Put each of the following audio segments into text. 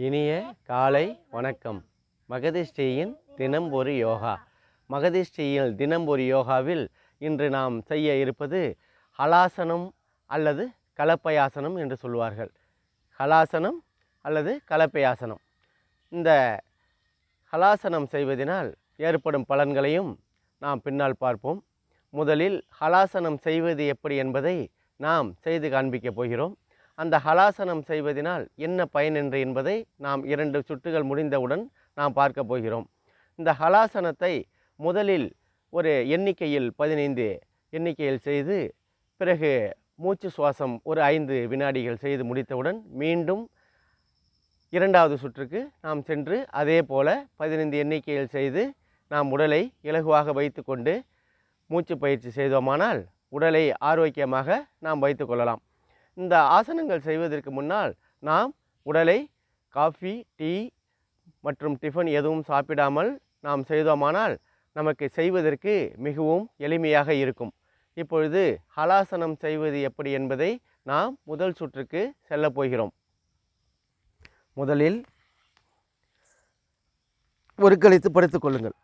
இனிய காலை வணக்கம். மகதிஷ்டியின் தினம் ஒரு யோகா. மகதிஷ்டியில் தினம் ஒரு யோகாவில் இன்று நாம் செய்ய இருப்பது ஹலாசனம் அல்லது கலப்பையாசனம் என்று சொல்வார்கள். ஹலாசனம் அல்லது கலப்பையாசனம். இந்த ஹலாசனம் செய்வதனால் ஏற்படும் பலன்களையும் நாம் பின்னால் பார்ப்போம். முதலில் ஹலாசனம் செய்வது எப்படி என்பதை நாம் செய்து காண்பிக்கப் போகிறோம். அந்த ஹலாசனம் செய்வதனால் என்ன பயன் என்று என்பதை நாம் 2 சுற்றுகள் முடிந்தவுடன் நாம் பார்க்க போகிறோம். இந்த ஹலாசனத்தை முதலில் ஒரு எண்ணிக்கையில் 15 எண்ணிக்கையில் செய்து பிறகு மூச்சு சுவாசம் ஒரு 5 வினாடிகள் செய்து முடித்தவுடன் மீண்டும் 2வது சுற்றுக்கு நாம் சென்று அதே போல 15 எண்ணிக்கையில் செய்து நாம் உடலை இலகுவாக வைத்து கொண்டு மூச்சு பயிற்சி செய்தோமானால் உடலை ஆரோக்கியமாக நாம் வைத்து கொள்ளலாம். இந்த ஆசனங்கள் செய்வதற்கு முன்னால் நாம் உடலை காஃபி, டீ மற்றும் டிஃபன் எதுவும் சாப்பிடாமல் நாம் செய்தோமானால் நமக்கு செய்வதற்கு மிகவும் எளிமையாக இருக்கும். இப்பொழுது ஹலாசனம் செய்வது எப்படி என்பதை நாம் முதல் சுற்றுக்கு செல்ல போகிறோம். முதலில் ஒரு கழித்து படுத்துக்கொள்ளுங்கள்.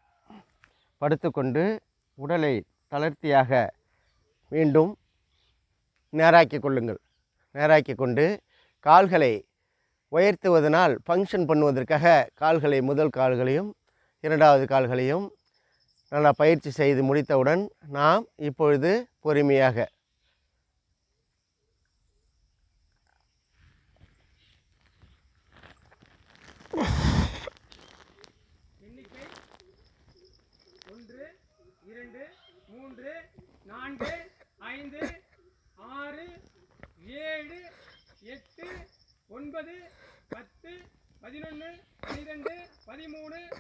படுத்துக்கொண்டு உடலை தளர்த்தியாக மீண்டும் நேராக்கி கொள்ளுங்கள். நேராக்கி கொண்டு கால்களை உயர்த்துவதனால் ஃபங்க்ஷன் பண்ணுவதற்காக கால்களை முதல் கால்களையும் 2வது கால்களையும் நல்லா பயிற்சி செய்து முடித்தவுடன் நாம் இப்பொழுது பொறுமையாக எண்ணிக்கை 1 2 3 4 5 6 7 8 9 10 11 12 13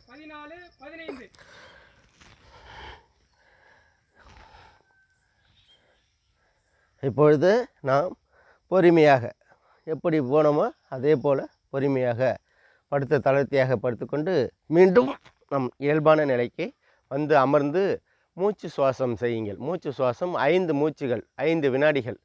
14 15. இப்பொழுது நாம் பொறுமையாக எப்படி போனோமோ அதே போல் பொறுமையாக படுத்த தளர்த்தியாக படுத்துக்கொண்டு மீண்டும் நம் இயல்பான நிலைக்கு வந்து அமர்ந்து மூச்சு சுவாசம் செய்யுங்கள். மூச்சு சுவாசம் 5 மூச்சுகள் 5 வினாடிகள்.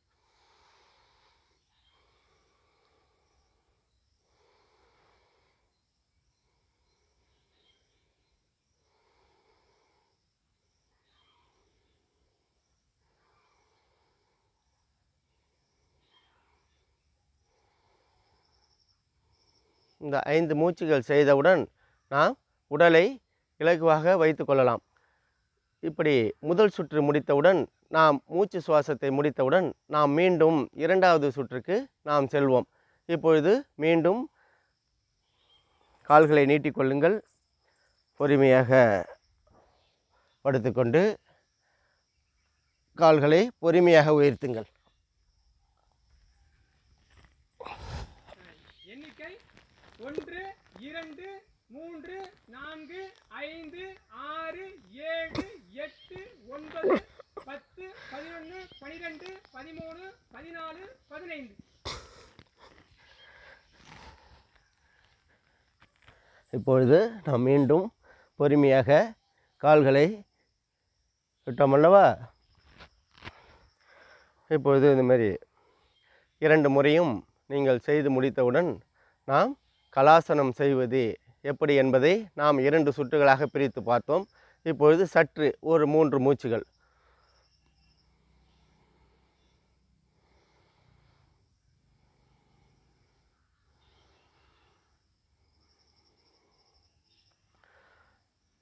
இந்த 5 மூச்சுகள் செய்தவுடன் நாம் உடலை இலகுவாக வைத்து கொள்ளலாம். இப்படி முதல் சுற்று முடித்தவுடன் நாம் மூச்சு சுவாசத்தை முடித்தவுடன் நாம் மீண்டும் 2வது சுற்றுக்கு நாம் செல்வோம். இப்பொழுது மீண்டும் கால்களை நீட்டிக்கொள்ளுங்கள். பொறுமையாக படுத்துக்கொண்டு கால்களை பொறுமையாக உயர்த்துங்கள். எண்ணிக்கை 1 2 3 4 5 6 7 8 9 10 11 12 13 14 15. இப்பொழுது நாம் மீண்டும் பொறுமையாக கால்களை விட்டோம் அல்லவா? இப்பொழுது இந்தமாரி 2 முறையும் நீங்கள் செய்து முடித்தவுடன் நாம் கலாசனம் செய்வது எப்படி என்பதை நாம் 2 சுற்றுகளாக பிரித்து பார்த்தோம். இப்பொழுது சற்று ஒரு 3 மூச்சுகள்.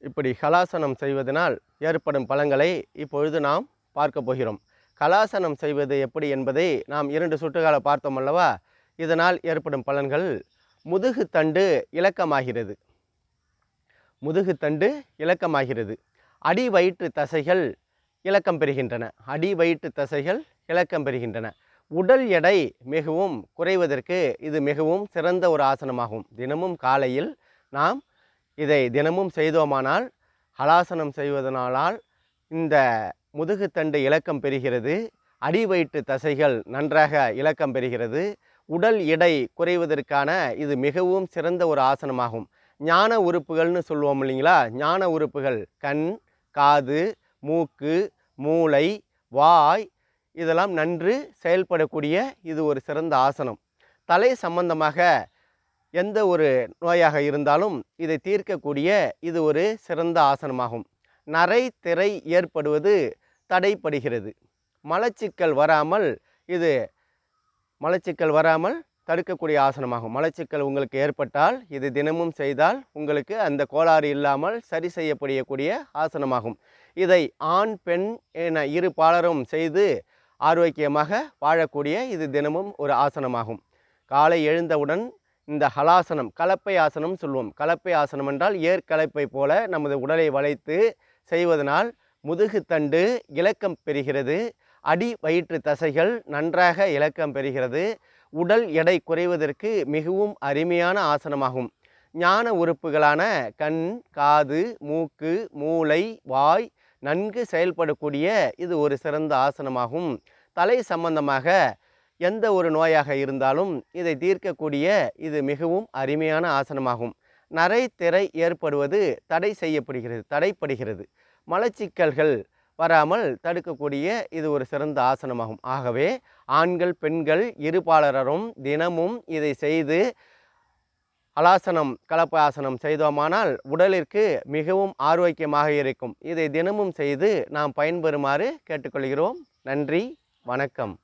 இப்படி கலாசனம் செய்வதனால் ஏற்படும் பலன்களை இப்பொழுது நாம் பார்க்க போகிறோம். கலாசனம் செய்வது எப்படி என்பதை நாம் 2 சுற்றுகளை பார்த்தோம் அல்லவா? இதனால் ஏற்படும் பலன்கள் முதுகு தண்டு இலக்கமாகிறது. முதுகு தண்டு இலக்கமாகிறது. அடி வயிற்று தசைகள் இலக்கம் பெறுகின்றன. அடி வயிற்று தசைகள் இலக்கம் பெறுகின்றன. உடல் எடை மிகவும் குறைவதற்கு இது மிகவும் சிறந்த ஒரு ஆசனமாகும். தினமும் காலையில் நாம் இதை தினமும் செய்தோமானால் ஹலாசனம் செய்வதனால் இந்த முதுகு தண்டு இலக்கம் பெறுகிறது. அடி வயிற்று தசைகள் நன்றாக இலக்கம் பெறுகிறது. உடல் எடை குறைவதற்கான இது மிகவும் சிறந்த ஒரு ஆசனமாகும். ஞான உறுப்புகள்னு சொல்லுவோம் இல்லைங்களா? ஞான உறுப்புகள் கண், காது, மூக்கு, மூளை, வாய் இதெல்லாம் நன்று செயல்படக்கூடிய இது ஒரு சிறந்த ஆசனம். தலை சம்பந்தமாக எந்த ஒரு நோயாக இருந்தாலும் இதை தீர்க்கக்கூடிய இது ஒரு சிறந்த ஆசனமாகும். நரை திரை ஏற்படுவது தடைப்படுகிறது. மலச்சிக்கல் வராமல் தடுக்கக்கூடிய ஆசனமாகும். மலச்சிக்கல் உங்களுக்கு ஏற்பட்டால் இது தினமும் செய்தால் உங்களுக்கு அந்த கோளாறு இல்லாமல் சரி செய்யப்படக்கூடிய ஆசனமாகும். இதை ஆண் பெண் என இரு பாலரும் செய்து ஆரோக்கியமாக வாழக்கூடிய இது தினமும் ஒரு ஆசனமாகும். காலை எழுந்தவுடன் இந்த ஹலாசனம், கலப்பை ஆசனம் சொல்லுவோம். கலப்பை ஆசனம் என்றால் ஏற்கலப்பை போல நமது உடலை வளைத்து செய்வதனால் முதுகு தண்டு இலக்கம் பெறுகிறது. அடி வயிற்று தசைகள் நன்றாக இலக்கம் பெறுகிறது. உடல் எடை குறைவதற்கு மிகவும் அருமையான ஆசனமாகும். ஞான உறுப்புகளான கண், காது, மூக்கு, மூளை, வாய் நன்கு செயல்படக்கூடிய இது ஒரு சிறந்த ஆசனமாகும். தலை சம்பந்தமாக எந்த ஒரு நோயாக இருந்தாலும் இதை தீர்க்கக்கூடிய இது மிகவும் அருமையான ஆசனமாகும். நரை திரை ஏற்படுவது தடைப்படுகிறது. மலச்சிக்கல்கள் வராமல் தடுக்கக்கூடிய இது ஒரு சிறந்த ஆசனமாகும். ஆகவே ஆண்கள் பெண்கள் இருபாலரும் தினமும் இதை செய்து ஹலாசனம் கலப்பை ஆசனம் செய்தோமானால் உடலிற்கு மிகவும் ஆரோக்கியமாக இருக்கும். இதை தினமும் செய்து நாம் பயன்பெறுமாறு கேட்டுக்கொள்கிறோம். நன்றி, வணக்கம்.